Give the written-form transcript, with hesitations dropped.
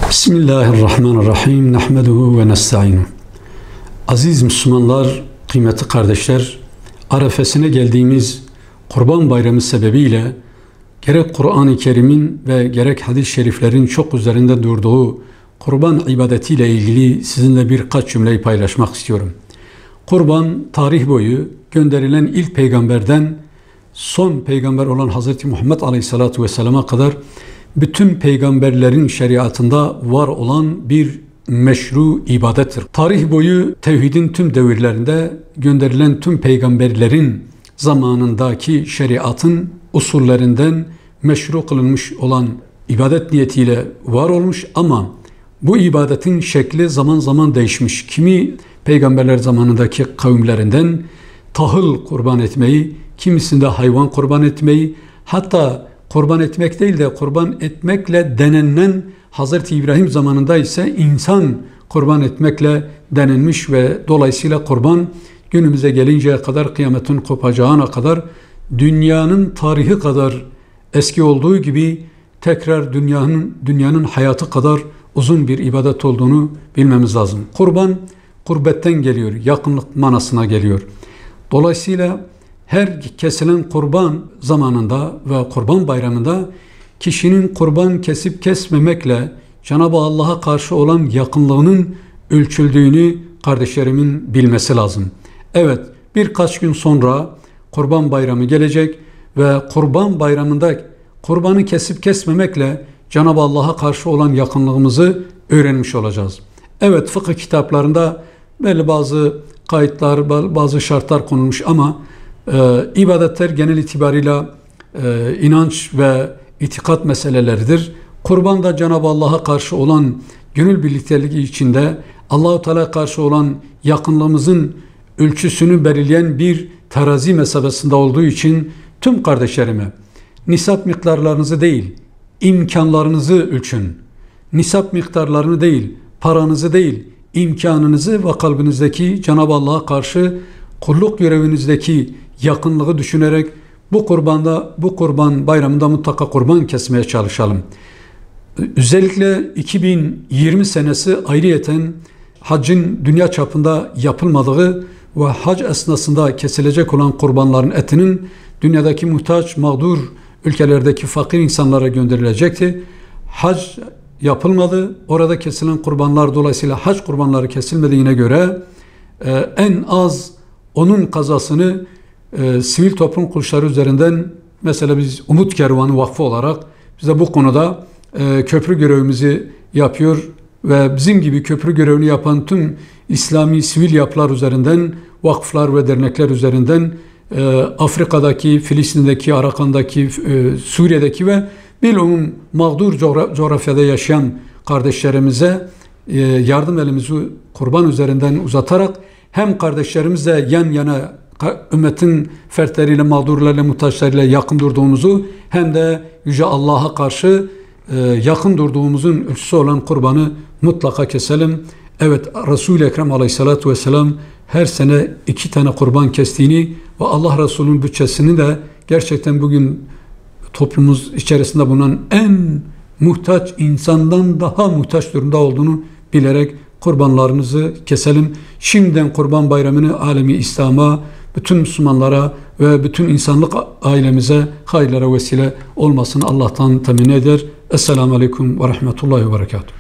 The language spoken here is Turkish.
Bismillahirrahmanirrahim. Nahmeduhu ve nesta'inu. Aziz Müslümanlar, kıymetli kardeşler, arefesine geldiğimiz Kurban Bayramı sebebiyle gerek Kur'an-ı Kerim'in ve gerek hadis-i şeriflerin çok üzerinde durduğu kurban ibadetiyle ilgili sizinle birkaç cümleyi paylaşmak istiyorum. Kurban, tarih boyu gönderilen ilk peygamberden son peygamber olan Hz. Muhammed Aleyhisselatü Vesselam'a kadar bütün peygamberlerin şeriatında var olan bir meşru ibadettir. Tarih boyu tevhidin tüm devirlerinde gönderilen tüm peygamberlerin zamanındaki şeriatın usullerinden meşru kılınmış olan ibadet niyetiyle var olmuş ama bu ibadetin şekli zaman zaman değişmiş. Kimi peygamberler zamanındaki kavimlerinden tahıl kurban etmeyi, kimisinde hayvan kurban etmeyi, hatta kurban etmek değil de kurban etmekle denenen Hazreti İbrahim zamanında ise insan kurban etmekle denenmiş ve dolayısıyla kurban günümüze gelinceye kadar, kıyametin kopacağına kadar, dünyanın tarihi kadar eski olduğu gibi tekrar dünyanın hayatı kadar uzun bir ibadet olduğunu bilmemiz lazım. Kurban kurbetten geliyor, yakınlık manasına geliyor. Dolayısıyla her kesilen kurban zamanında ve kurban bayramında kişinin kurban kesip kesmemekle Cenab-ı Allah'a karşı olan yakınlığının ölçüldüğünü kardeşlerimin bilmesi lazım. Evet, birkaç gün sonra kurban bayramı gelecek ve kurban bayramında kurbanı kesip kesmemekle Cenab-ı Allah'a karşı olan yakınlığımızı öğrenmiş olacağız. Evet, fıkıh kitaplarında belli bazı kayıtlar, bazı şartlar konulmuş ama ibadetler genel itibarıyla inanç ve itikat meseleleridir. Kurban da Cenab-ı Allah'a karşı olan gönül birlikteliği içinde Allah-u Teala'ya karşı olan yakınlığımızın ölçüsünü belirleyen bir terazi mesabesinde olduğu için tüm kardeşlerime nisap miktarlarınızı değil, imkanlarınızı ölçün. Nisap miktarlarını değil, paranızı değil, imkanınızı ve kalbinizdeki Cenab-ı Allah'a karşı kulluk görevinizdeki yakınlığı düşünerek bu kurban bayramında mutlaka kurban kesmeye çalışalım. Özellikle 2020 senesi ayrıyeten haccın dünya çapında yapılmadığı ve hac esnasında kesilecek olan kurbanların etinin dünyadaki muhtaç, mağdur ülkelerdeki fakir insanlara gönderilecekti. Hac yapılmadı. Orada kesilen kurbanlar dolayısıyla hac kurbanları kesilmediğine göre en az onun kazasını sivil toplum kuruluşları üzerinden, mesela biz Umut Kervanı Vakfı olarak biz de bu konuda köprü görevimizi yapıyor ve bizim gibi köprü görevini yapan tüm İslami sivil yapılar üzerinden, vakıflar ve dernekler üzerinden Afrika'daki, Filistin'deki, Arakan'daki, Suriye'deki ve bilumum mağdur coğrafyada yaşayan kardeşlerimize yardım elimizi kurban üzerinden uzatarak hem kardeşlerimizle yan yana ümmetin fertleriyle, mağdurlarıyla, muhtaçlarıyla yakın durduğumuzu hem de Yüce Allah'a karşı yakın durduğumuzun ölçüsü olan kurbanı mutlaka keselim. Evet, Resul-i Ekrem Aleyhisselatü Vesselam her sene 2 tane kurban kestiğini ve Allah Resulü'nün bütçesini de gerçekten bugün toplumumuz içerisinde bulunan en muhtaç insandan daha muhtaç durumda olduğunu bilerek kurbanlarımızı keselim. Şimdiden Kurban Bayramı'nı alemi İslam'a, bütün Müslümanlara ve bütün insanlık ailemize hayırlara vesile olmasını Allah'tan temin eder. Esselamu Aleyküm ve Rahmetullahi ve Berekatuhu.